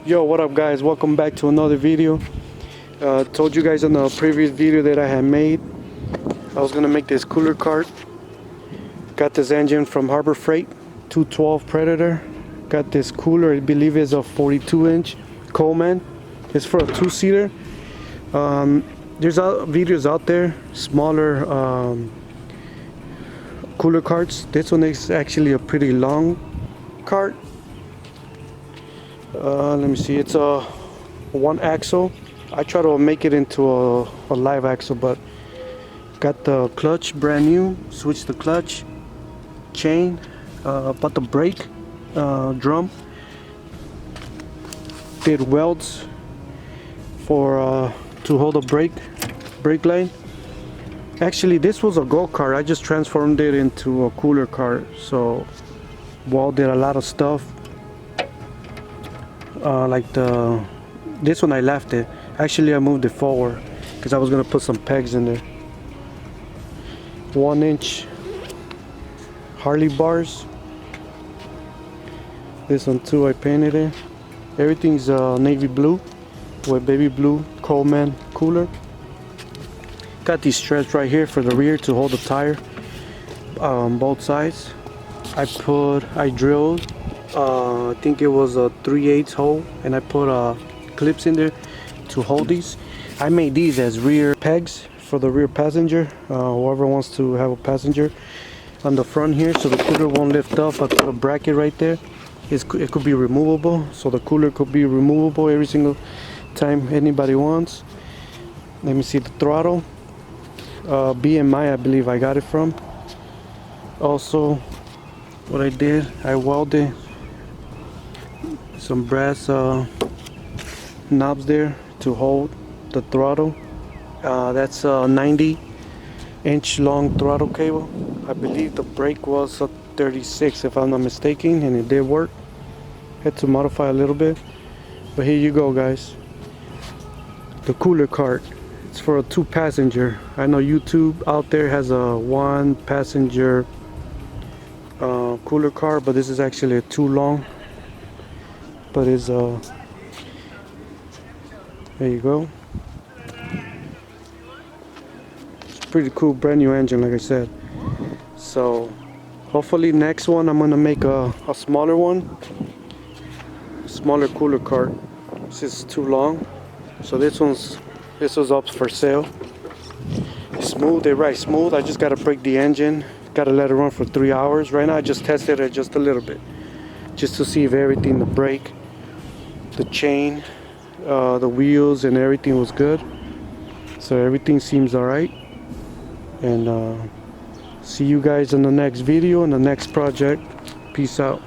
Yo, what up guys, welcome back to another video. Told you guys in the previous video that I had made I was gonna make this cooler cart. Got this engine from Harbor Freight 212 Predator. Got this cooler, I believe is a 42-inch Coleman. It's for a two-seater. There's videos out there, smaller cooler carts. This one is actually a pretty long cart. Let me see, it's a one axle. I try to make it into a live axle, but got the clutch brand new, switched the clutch, chain, bought the brake drum, did welds for to hold a brake line. Actually this was a go-kart, I just transformed it into a cooler cart, so welded a lot of stuff. Like this one I left it. Actually I moved it forward because I was gonna put some pegs in there. 1-inch Harley bars. This one too I painted it. Everything's navy blue with baby blue Coleman cooler. Got these straps right here for the rear to hold the tire both sides. I drilled I think it was a 3/8 hole, and I put clips in there to hold these. I made these as rear pegs for the rear passenger, whoever wants to have a passenger on the front here, so the cooler won't lift up. I put a bracket right there. It could be removable, so the cooler could be removable every single time anybody wants. Let me see the throttle. BMI, I believe I got it from. Also, what I did, I welded some brass knobs there to hold the throttle. That's a 90-inch long throttle cable. I believe the brake was a 36 if I'm not mistaken, and it did work. Had to modify a little bit, but here you go guys, the cooler cart. It's for a 2-passenger. I know YouTube out there has a 1-passenger cooler cart, but this is actually a 2 long. But it's there you go. It's pretty cool, brand new engine like I said. So hopefully next one I'm gonna make a smaller one, smaller cooler cart. This is too long, so this was up for sale. It's smooth, they ride smooth. I just gotta break the engine, gotta let it run for 3 hours. Right now I just tested it just a little bit, just to see if everything, the brake, the chain, the wheels and everything was good. So everything seems alright, and see you guys in the next video, in the next project. Peace out.